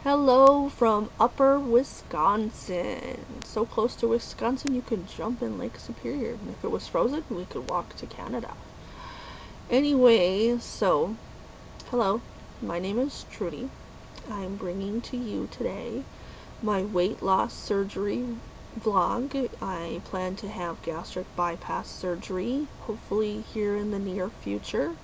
Hello from Upper Wisconsin. So close to Wisconsin you could jump in Lake Superior. And if it was frozen, we could walk to Canada. Anyway, so, hello. My name is Trudy. I'm bringing to you today my weight loss surgery vlog. I plan to have gastric bypass surgery, hopefully here in the near future.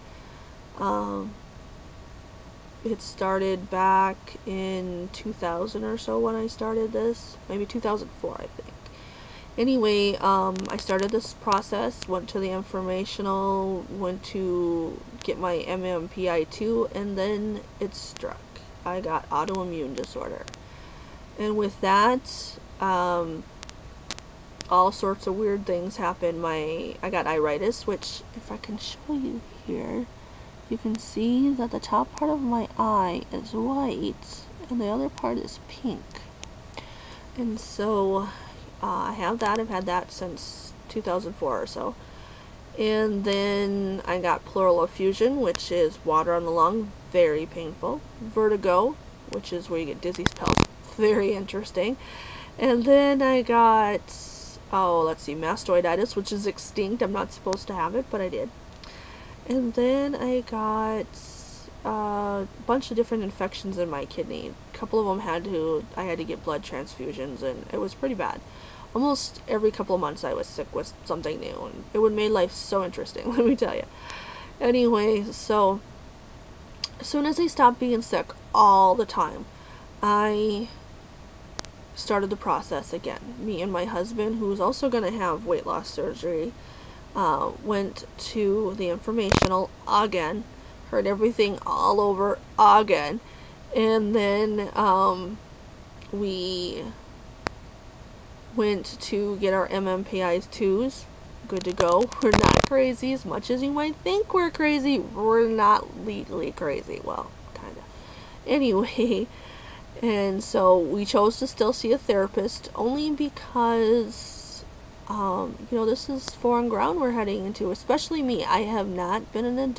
It started back in 2000 or so when I started this, maybe 2004 I think. Anyway, I started this process, went to the informational, went to get my MMPI-2, and then it struck. I got autoimmune disorder. And with that, all sorts of weird things happened. I got iritis, which, if I can show you here, you can see that the top part of my eye is white and the other part is pink. And so I have that. I've had that since 2004 or so. And then I got pleural effusion, which is water on the lung, very painful. Vertigo, which is where you get dizzy spells, very interesting. And then I got, mastoiditis, which is extinct. I'm not supposed to have it, but I did. And then I got a bunch of different infections in my kidney. A couple of them I had to get blood transfusions, and it was pretty bad. Almost every couple of months I was sick with something new, and it would make life so interesting, let me tell you. Anyway, so as soon as I stopped being sick all the time, I started the process again. Me and my husband, who's also going to have weight loss surgery, went to the informational again, heard everything all over again, and then we went to get our MMPI-2s. Good to go. We're not crazy as much as you might think we're crazy. We're not legally crazy. Well, kind of. Anyway, and so we chose to still see a therapist only because this is foreign ground we're heading into, especially me. I have not been an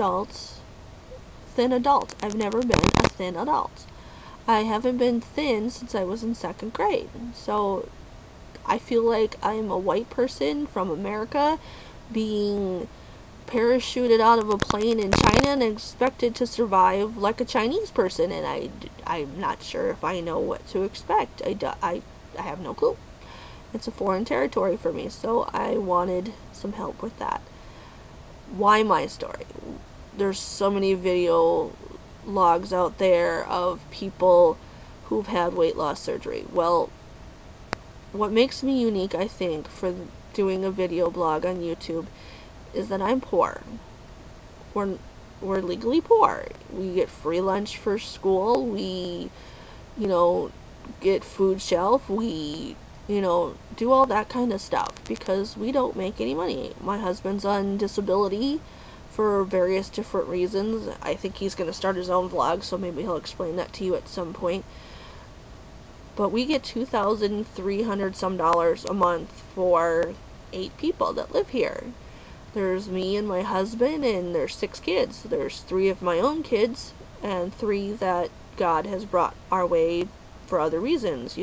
thin adult. I've never been a thin adult. I haven't been thin since I was in 2nd grade. So I feel like I'm a white person from America being parachuted out of a plane in China and expected to survive like a Chinese person, and I'm not sure if I know what to expect. I have no clue. It's a foreign territory for me, so I wanted some help with that. Why my story? There's so many video logs out there of people who've had weight loss surgery. Well, what makes me unique, I think, for doing a video blog on YouTube is that I'm poor. We're legally poor. We get free lunch for school. We, get food shelf. We do all that kind of stuff because we don't make any money. My husband's on disability for various different reasons. I think he's going to start his own vlog, so maybe he'll explain that to you at some point. But we get $2,300 some a month for 8 people that live here. There's me and my husband, and there's 6 kids. There's 3 of my own kids and 3 that God has brought our way for other reasons.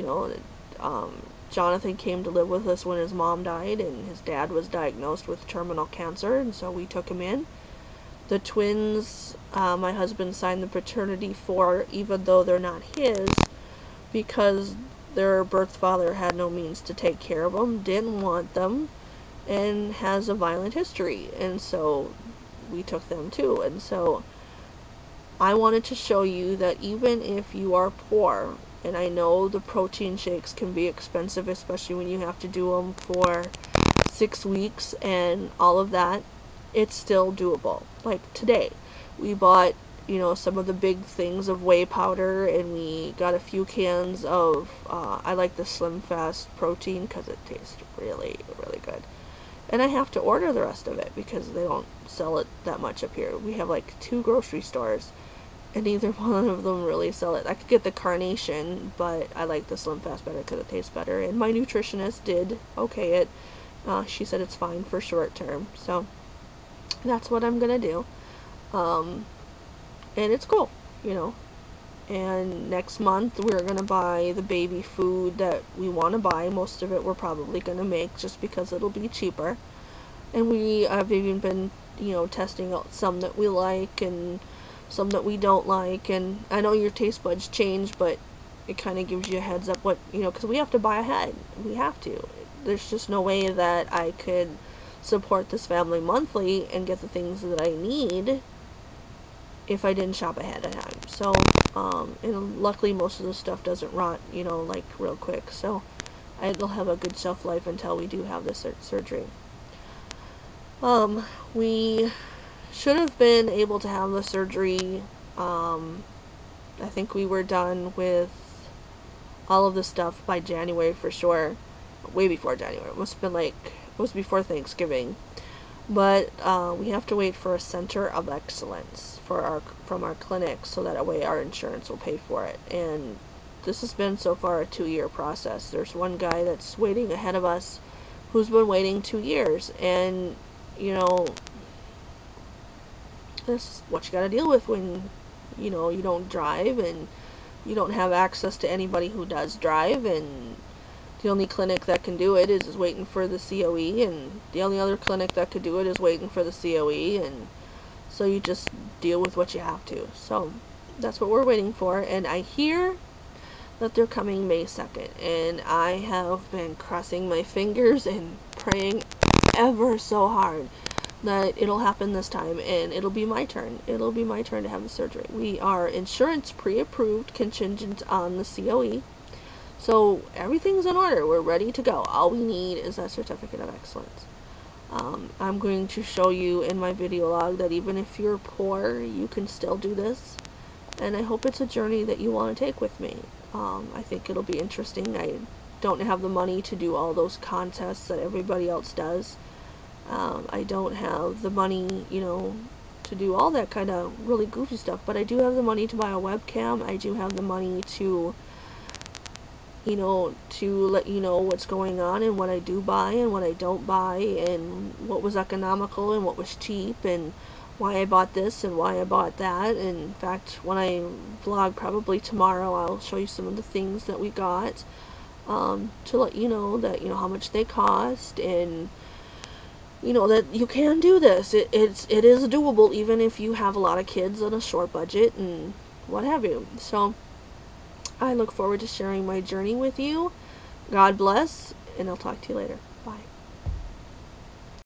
Jonathan came to live with us when his mom died, and his dad was diagnosed with terminal cancer, and so we took him in. The twins, my husband signed the paternity for, even though they're not his, because their birth father had no means to take care of them, didn't want them, and has a violent history, and so we took them too. And so I wanted to show you that even if you are poor, and I know the protein shakes can be expensive, especially when you have to do them for 6 weeks and all of that, it's still doable. Like today, we bought, some of the big things of whey powder, and we got a few cans of, I like the Slim Fast protein because it tastes really, really good. And I have to order the rest of it because they don't sell it that much up here. We have like 2 grocery stores, and neither one of them really sell it. I could get the Carnation, but I like the Slim Fast better because it tastes better. And my nutritionist did okay it. She said it's fine for short term. So that's what I'm going to do. And it's cool, And next month we're gonna buy the baby food that we want to buy. Most of it we're probably gonna make just because it'll be cheaper. And we have even been, testing out some that we like and some that we don't like. And I know your taste buds change, but it kind of gives you a heads up what, because we have to buy ahead. We have to. There's just no way that I could support this family monthly and get the things that I need if I didn't shop ahead of time. So, and luckily most of the stuff doesn't rot, like real quick. So it'll have a good shelf life until we do have this surgery. We should have been able to have the surgery. I think we were done with all of the stuff by January for sure. Way before January. It must have been it was before Thanksgiving. But we have to wait for a center of excellence from our clinic, so that way our insurance will pay for it. And this has been so far a 2-year process. There's one guy that's waiting ahead of us who's been waiting 2 years, and that's what you got to deal with when you don't drive and you don't have access to anybody who does drive, and the only clinic that can do it is waiting for the COE, and the only other clinic that could do it is waiting for the COE, and so you just deal with what you have to. So that's what we're waiting for, and I hear that they're coming May 2nd, and I have been crossing my fingers and praying ever so hard that it'll happen this time, and it'll be my turn. It'll be my turn to have the surgery. We are insurance pre-approved, contingent on the COE. So everything's in order. We're ready to go. All we need is that certificate of excellence. I'm going to show you in my video log that even if you're poor, you can still do this. And I hope it's a journey that you want to take with me. I think it'll be interesting. I don't have the money to do all those contests that everybody else does. I don't have the money, to do all that kind of really goofy stuff. But I do have the money to buy a webcam. I do have the money to to let you know what's going on and what I do buy and what I don't buy, and what was economical and what was cheap, and why I bought this and why I bought that. And in fact, when I vlog probably tomorrow, I'll show you some of the things that we got, to let you know that how much they cost, and that you can do this. It is doable even if you have a lot of kids on a short budget and what have you. So I look forward to sharing my journey with you. God bless, and I'll talk to you later. Bye.